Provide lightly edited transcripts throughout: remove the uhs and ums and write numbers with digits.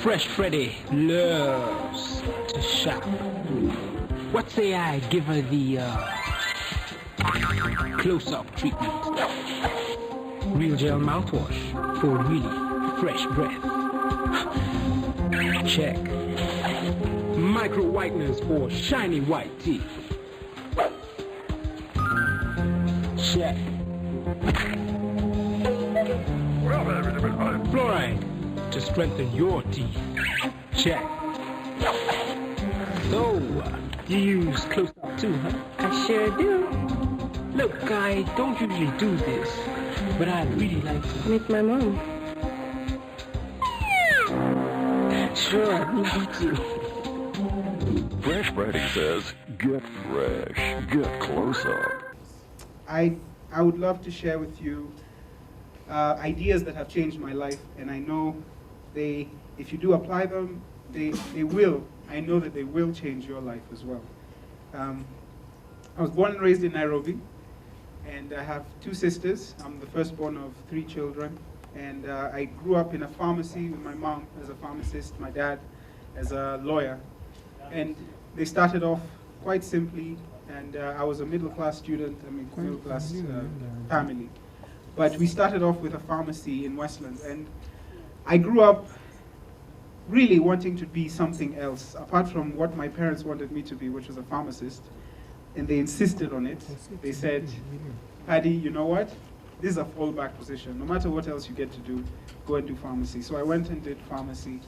Fresh Freddy loves to shop. What say I give her the close-up treatment? Real gel mouthwash for really fresh breath. Check. Micro whiteners for shiny white teeth. Check. Fluoride to strengthen your teeth. Check. So, you use close-up too, huh? I sure do. Look, I don't usually do this, but I really like to. Meet my mom. Sure, me too. Fresh Freddy says, get fresh, get close up. I would love to share with you ideas that have changed my life, and I know if you do apply them, they will. I know that they will change your life as well. I was born and raised in Nairobi, and I have 2 sisters. I'm the firstborn of 3 children, and I grew up in a pharmacy with my mom as a pharmacist, my dad as a lawyer, and they started off quite simply, and I was a middle-class student, middle-class family. But we started off with a pharmacy in Westland, and I grew up really wanting to be something else, apart from what my parents wanted me to be, which was a pharmacist, and they insisted on it. They said, Paddy, you know what? This is a fallback position. No matter what else you get to do, go and do pharmacy. So I went and did pharmacy,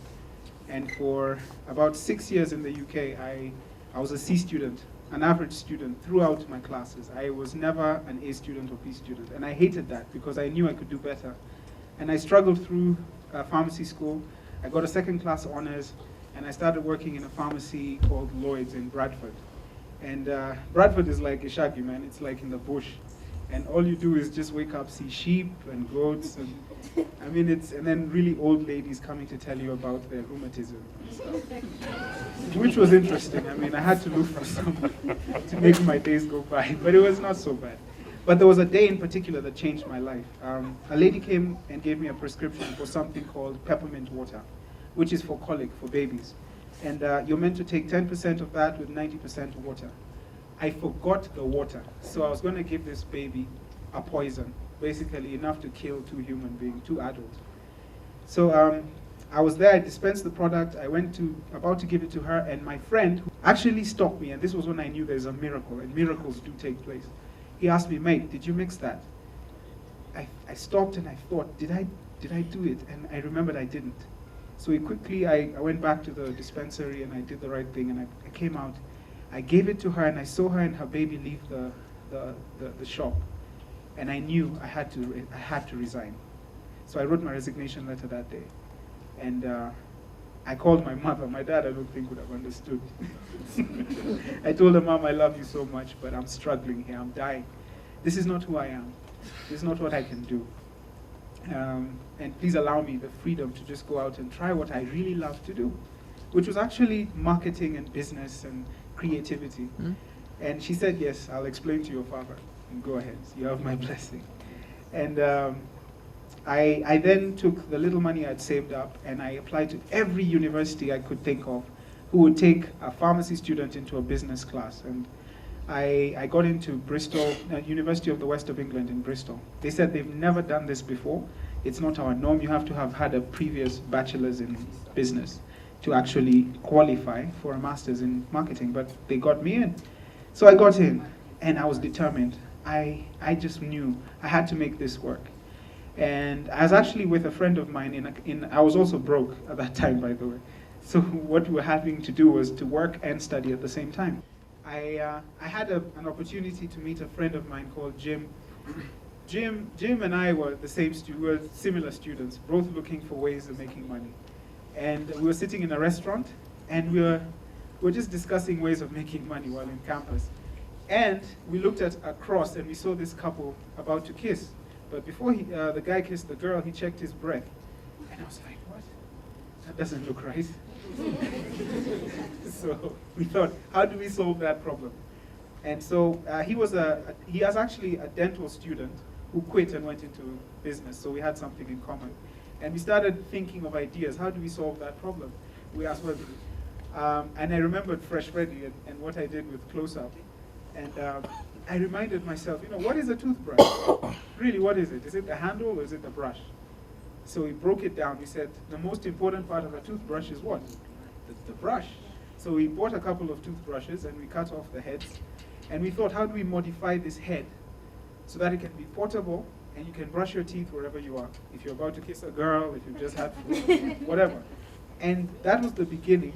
and for about 6 years in the UK, I was a C student, an average student throughout my classes. I was never an A student or B student, and I hated that because I knew I could do better. And I struggled through pharmacy school. I got a 2nd class honors, and I started working in a pharmacy called Lloyd's in Bradford. And Bradford is like a shaggy, man. It's like in the bush. And all you do is just wake up, see sheep and goats, and I mean, and then really old ladies coming to tell you about their rheumatism and stuff, which was interesting. I mean, I had to look for something to make my days go by, but it was not so bad. But there was a day in particular that changed my life. A lady came and gave me a prescription for something called peppermint water, which is for colic, for babies. And you're meant to take 10% of that with 90% water. I forgot the water, so I was going to give this baby a poison, basically enough to kill 2 human beings, 2 adults. So I was there, I dispensed the product, I went about to give it to her, and my friend actually stopped me, and this was when I knew there's a miracle, and miracles do take place. He asked me, mate, did you mix that? I stopped and I thought, did I do it? And I remembered I didn't. So I went back to the dispensary and I did the right thing, and I came out. I gave it to her, and I saw her and her baby leave the shop, and I knew I had to resign. So I wrote my resignation letter that day, and I called my mother. My dad, I don't think, would have understood. I told her, Mom, I love you so much, but I'm struggling here. I'm dying. This is not who I am. This is not what I can do. And please allow me the freedom to just go out and try what I really love to do, which was actually marketing and business and creativity. And she said, yes, I'll explain to your father. And go ahead, you have my blessing. And I then took the little money I'd saved up, and I applied to every university I could think of who would take a pharmacy student into a business class. And I got into Bristol, University of the West of England in Bristol. They said they've never done this before. It's not our norm. You have to have had a previous bachelor's in business to actually qualify for a master's in marketing, but they got me in. So I got in, and I was determined. I just knew I had to make this work. And I was actually with a friend of mine I was also broke at that time, by the way. So what we were having to do was to work and study at the same time. I had an opportunity to meet a friend of mine called Jim. Jim and I were we were similar students, both looking for ways of making money. And we were sitting in a restaurant, and we were just discussing ways of making money while in campus. And we looked at a cross, and we saw this couple about to kiss. But before the guy kissed the girl, he checked his breath. And I was like, what? That doesn't look right. So we thought, how do we solve that problem? And so he was actually a dental student who quit and went into business, so we had something in common. And we started thinking of ideas. How do we solve that problem? We asked, well, and I remembered Fresh Freddy and what I did with Close-Up. And I reminded myself, what is a toothbrush? Really, what is it? Is it the handle or is it the brush? So we broke it down. We said the most important part of a toothbrush is what? The brush. So we bought a couple of toothbrushes and we cut off the heads. And we thought, how do we modify this head so that it can be portable and you can brush your teeth wherever you are? If you're about to kiss a girl, if you've just had food, whatever. And that was the beginning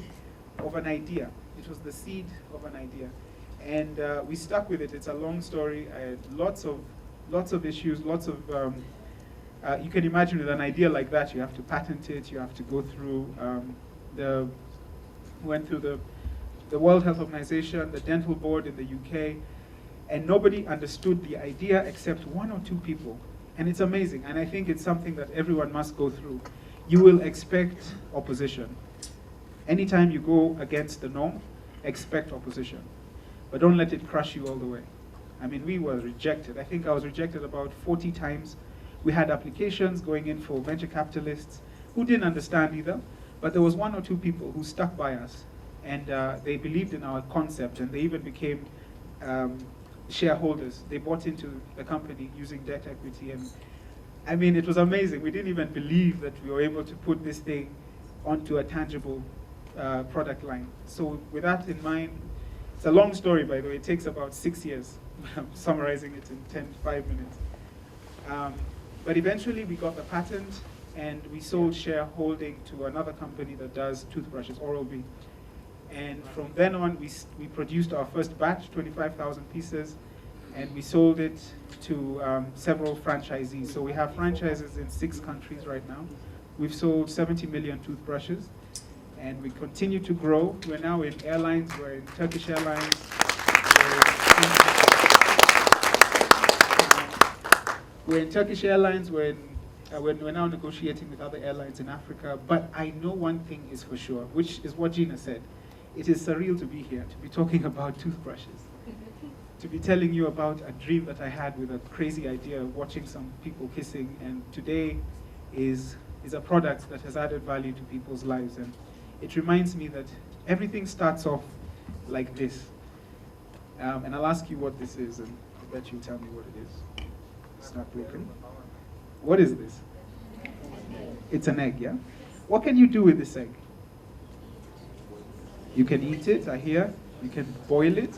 of an idea. It was the seed of an idea. And we stuck with it. It's a long story. Lots of issues, lots of, you can imagine with an idea like that, you have to patent it, you have to go through went through the World Health Organization, the Dental Board in the UK, and nobody understood the idea except one or two people. And it's amazing, and I think it's something that everyone must go through. You will expect opposition. Anytime you go against the norm, expect opposition. But don't let it crush you all the way. I mean, we were rejected. I think I was rejected about 40 times. We had applications going in for venture capitalists who didn't understand either, but there was one or two people who stuck by us, and they believed in our concept, and they even became shareholders. They bought into the company using debt equity, and I mean, it was amazing. We didn't even believe that we were able to put this thing onto a tangible product line. So with that in mind, it's a long story, by the way. It takes about 6 years. I'm summarizing it in 5 minutes. But eventually we got the patent, and we sold shareholding to another company that does toothbrushes, Oral-B. And from then on, we produced our first batch, 25,000 pieces, and we sold it to several franchisees. So we have franchises in 6 countries right now. We've sold 70 million toothbrushes, and we continue to grow. We're now in airlines. We're in Turkish Airlines. We're in Turkish Airlines. We're now negotiating with other airlines in Africa. But I know one thing is for sure, which is what Gina said. It is surreal to be here, to be talking about toothbrushes, to be telling you about a dream that I had with a crazy idea of watching some people kissing, and today is a product that has added value to people's lives. And it reminds me that everything starts off like this. And I'll ask you what this is, and I bet you'll tell me what it is. It's not broken. What is this? It's an egg, yeah? What can you do with this egg? You can eat it, I hear. You can boil it.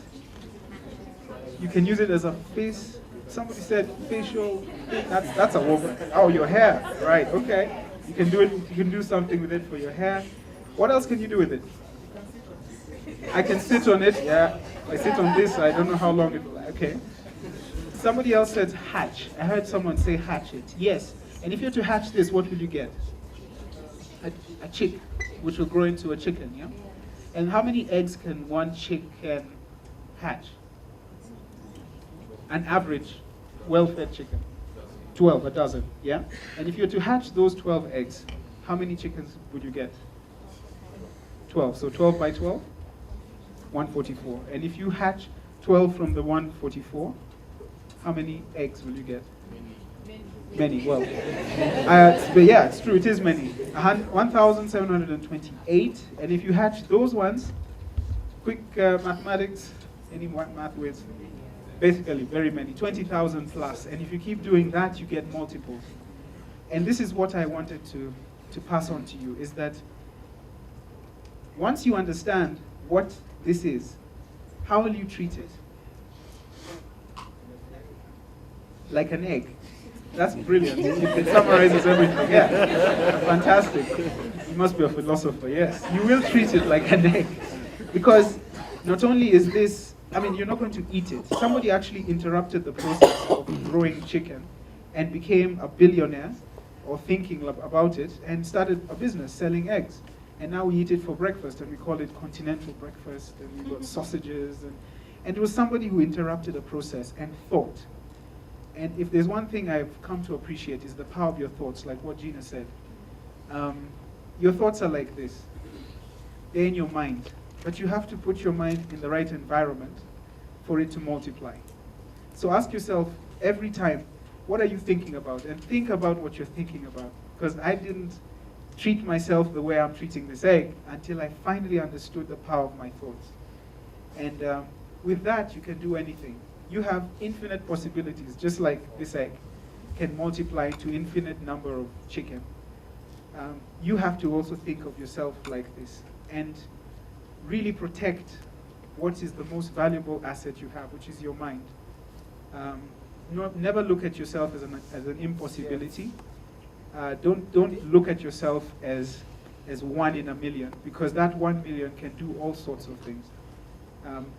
You can use it as a face. Somebody said facial. That's a woman. Oh, your hair. Right, okay. You can do it. You can do something with it for your hair. What else can you do with it? I can sit on it. Yeah, I sit on this. I don't know how long it will. Okay. Somebody else said hatch. I heard someone say hatch it. Yes. And if you're to hatch this, what will you get? A chick, which will grow into a chicken, yeah? And how many eggs can one chicken hatch? An average well-fed chicken. 12, a dozen, yeah? And if you're to hatch those 12 eggs, how many chickens would you get? 12. So 12 by 12? 144. And if you hatch 12 from the 144, how many eggs will you get? Many, well. But yeah, it's true, it is many. 1,728. And if you hatch those ones, quick mathematics, any math with, basically very many, 20,000 plus. And if you keep doing that, you get multiples. And this is what I wanted to pass on to you, is that once you understand what this is, how will you treat it? Like an egg. That's brilliant. It summarizes everything. Yeah, fantastic. You must be a philosopher, yes. You will treat it like an egg. Because not only is this, I mean, you're not going to eat it. Somebody actually interrupted the process of growing chicken and became a billionaire, or thinking about it, and started a business selling eggs. And now we eat it for breakfast, and we call it continental breakfast, and we've got sausages. And it was somebody who interrupted a process and thought. And if there's one thing I've come to appreciate, is the power of your thoughts, like what Gina said. Your thoughts are like this. They're in your mind. But you have to put your mind in the right environment for it to multiply. So ask yourself every time, what are you thinking about? And think about what you're thinking about. because I didn't treat myself the way I'm treating this egg until I finally understood the power of my thoughts. And with that, you can do anything. You have infinite possibilities, just like this egg can multiply to infinite number of chicken. You have to also think of yourself like this and really protect what is the most valuable asset you have, which is your mind. Never look at yourself as an impossibility. Don't look at yourself as 1 in a million, because that 1 million can do all sorts of things.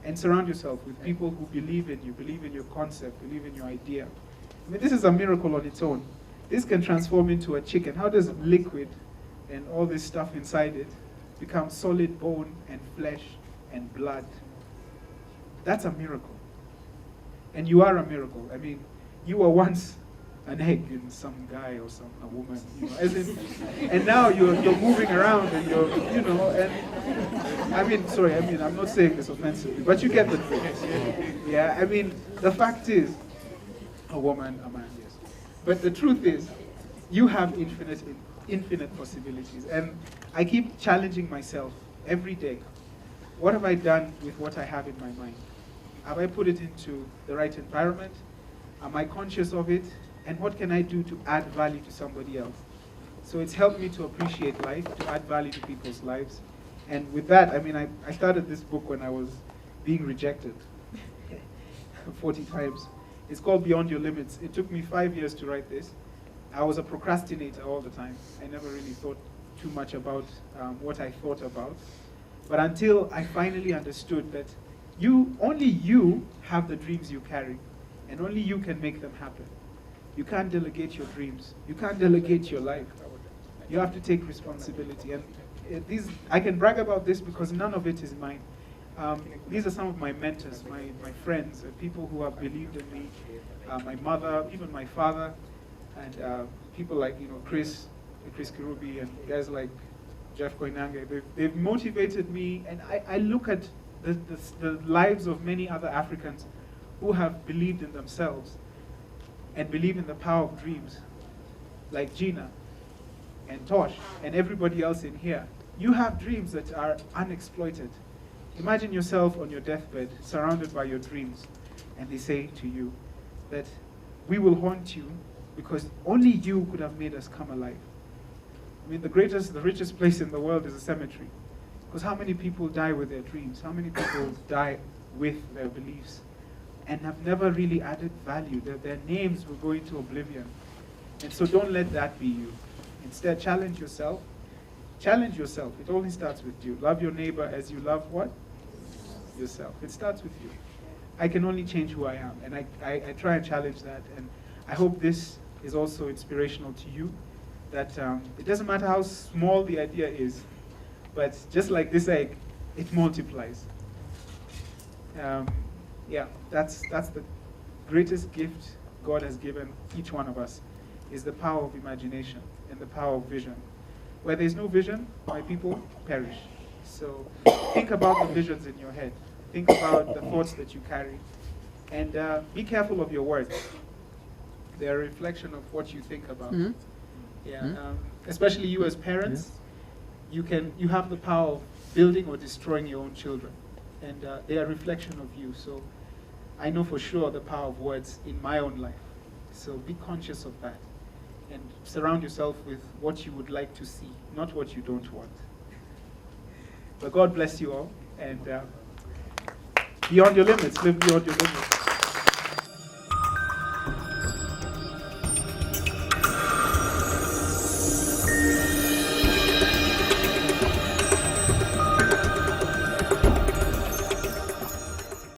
And surround yourself with people who believe in you, believe in your concept, believe in your idea. I mean, this is a miracle on its own. This can transform into a chicken. How does liquid and all this stuff inside it become solid bone and flesh and blood? That's a miracle. And you are a miracle. I mean, you were once an egg in some guy or a woman, and now you're moving around and and I mean, sorry, I'm not saying this offensively, but you get the drift. Yeah, I mean, the fact is, a woman, a man, yes. But the truth is, you have infinite possibilities, and I keep challenging myself every day. What have I done with what I have in my mind? Have I put it into the right environment? Am I conscious of it? And what can I do to add value to somebody else? So it's helped me to appreciate life, to add value to people's lives. And with that, I mean, I started this book when I was being rejected 40 times. It's called Beyond Your Limits. It took me 5 years to write this. I was a procrastinator all the time. I never really thought too much about what I thought about. But until I finally understood that only you have the dreams you carry, and only you can make them happen. You can't delegate your dreams. You can't delegate your life. You have to take responsibility. And I can brag about this because none of it is mine. These are some of my mentors, my friends, people who have believed in me, my mother, even my father, and people like Chris Kirubi, and guys like Jeff Koinange. They've motivated me, and I look at the lives of many other Africans who have believed in themselves and believe in the power of dreams, like Gina and Tosh and everybody else in here. You have dreams that are unexploited. Imagine yourself on your deathbed, surrounded by your dreams, and they say to you that we will haunt you because only you could have made us come alive. I mean, the richest place in the world is a cemetery. Because how many people die with their dreams? How many people die with their beliefs and have never really added value? Their names will go into oblivion. And so don't let that be you. Instead, challenge yourself. Challenge yourself. It only starts with you. Love your neighbor as you love what? Yourself. It starts with you. I can only change who I am. And I try and challenge that. And I hope this is also inspirational to you. That it doesn't matter how small the idea is, but just like this egg, it multiplies. Yeah, that's the greatest gift God has given each one of us, is the power of imagination and the power of vision. Where there's no vision, my people perish. So think about the visions in your head. Think about the thoughts that you carry. And be careful of your words. They're a reflection of what you think about. Mm-hmm. Yeah, especially you as parents, you have the power of building or destroying your own children, and they are a reflection of you. So I know for sure the power of words in my own life. So be conscious of that, and surround yourself with what you would like to see, not what you don't want. But God bless you all, and beyond your limits, live beyond your limits.